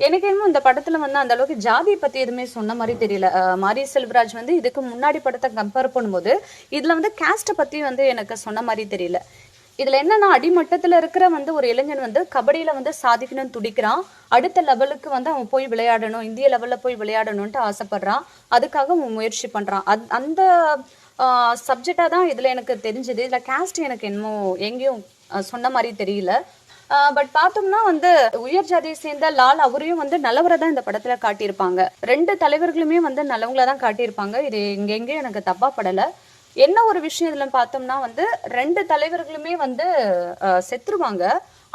எனக்கு என்னமோ இந்த படத்துல வந்து அந்த அளவுக்கு ஜாதியை பத்தி எதுவுமே சொன்ன மாதிரி தெரியல. மாரி செல்வராஜ் வந்து இதுக்கு முன்னாடி படத்தை கம்பேர் பண்ணும்போது இதுல வந்து கேஸ்ட பத்தி வந்து எனக்கு சொன்ன மாதிரி தெரியல. இதுல என்னன்னா அடிமட்டத்துல இருக்கிற வந்து ஒரு இளைஞன் வந்து கபடியில வந்து சாதிக்கணும்னு துடிக்கிறான். அடுத்த லெவலுக்கு வந்து அவன் போய் விளையாடணும், இந்திய லெவல்ல போய் விளையாடணும்ட்டு ஆசைப்படுறான். அதுக்காக அவன் முயற்சி பண்றான். அந்த சப்ஜெக்டா தான் இதுல எனக்கு தெரிஞ்சது. இதுல கேஸ்ட் எனக்கு என்னமோ எங்கேயும் சொன்ன மாதிரி தெரியல. பட் பார்த்தோம்னா வந்து உயர் ஜாதியை சேர்ந்த லால் அவரையும் வந்து நல்லவரை தான் இந்த படத்துல காட்டியிருப்பாங்க. ரெண்டு தலைவர்களுமே வந்து நல்லவங்களா தான் காட்டியிருப்பாங்க. இது எங்கெங்கேயும் எனக்கு தப்பா படல. என்ன ஒரு விஷயம் இதுல பார்த்தோம்னா வந்து ரெண்டு தலைவர்களுமே வந்து செத்துருவாங்க.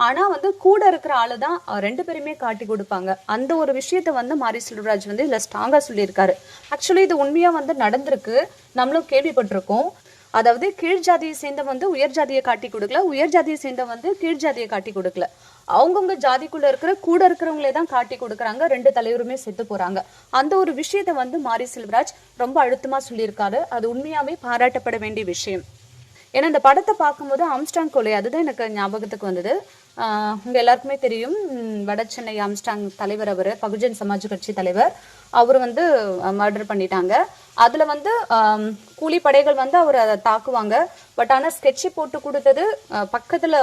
ஆனா வந்து கூட இருக்கிற ஆளு தான் ரெண்டு பேருமே காட்டி கொடுப்பாங்க. அந்த ஒரு விஷயத்த வந்து மாரி செல்வராஜ் வந்து இதுல ஸ்ட்ராங்கா சொல்லியிருக்காரு. ஆக்சுவலி இது உண்மையா வந்து நடந்திருக்கு, நம்மளும் கேள்விப்பட்டிருக்கோம். அதாவது கீழ் ஜாதியை சேர்ந்த வந்து உயர் ஜாதியை காட்டி கொடுக்கல, உயர் ஜாதியை சேர்ந்த வந்து கீழ் ஜாதியை காட்டி கொடுக்கல. அவங்கவுங்க ஜாதிக்குள்ள இருக்கிற கூட இருக்கிறவங்களே தான் காட்டி கொடுக்குறாங்க. ரெண்டு தலைவருமே செத்து போறாங்க. அந்த ஒரு விஷயத்த வந்து மாரி செல்வராஜ் ரொம்ப அழுத்தமா சொல்லியிருக்காரு. அது உண்மையாவே பாராட்டப்பட வேண்டிய விஷயம். ஏன்னா இந்த படத்தை பார்க்கும்போது ஆம்ஸ்டாங் கொலை அதுதான் எனக்கு ஞாபகத்துக்கு வந்தது. உங்க எல்லாருக்குமே தெரியும், வட சென்னை ஆம்ஸ்டாங் தலைவர், அவர் பகுஜன் சமாஜ் கட்சி தலைவர். அவர் வந்து மர்டர் பண்ணிட்டாங்க. அதுல வந்து கூலிப்படைகள் வந்து அவரை தாக்குவாங்க. பட் ஆனா ஸ்கெட்சு போட்டு கொடுத்தது பக்கத்துல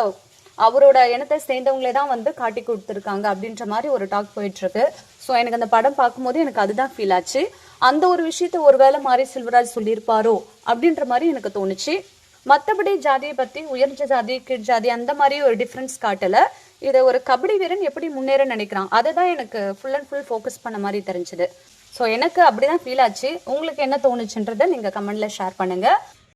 அவரோட இனத்தை சேர்ந்தவங்களே தான் வந்து காட்டி கொடுத்துருக்காங்க அப்படின்ற மாதிரி ஒரு டாக் போயிட்டு இருக்கு. ஸோ எனக்கு அந்த படம் பார்க்கும்போது எனக்கு அதுதான் ஃபீல் ஆச்சு. அந்த ஒரு விஷயத்த ஒருவேளை மாரி செல்வராஜ் சொல்லியிருப்பாரோ அப்படின்ற மாதிரி எனக்கு தோணுச்சு. மற்றபடி ஜாதியை பத்தி உயர் ஜாதி கீழ் ஜாதி அந்த மாதிரி ஒரு டிஃப்ரென்ஸ் காட்டல. இதை ஒரு கபடி வீரன் எப்படி முன்னேற நினைக்கிறான் அதை தான் எனக்கு ஃபுல் அண்ட் ஃபுல் ஃபோக்கஸ் பண்ண மாதிரி தெரிஞ்சுது. ஸோ எனக்கு அப்படிதான் ஃபீல் ஆச்சு. உங்களுக்கு என்ன தோணுச்சுன்றதை நீங்க கமெண்ட்ல ஷேர் பண்ணுங்க.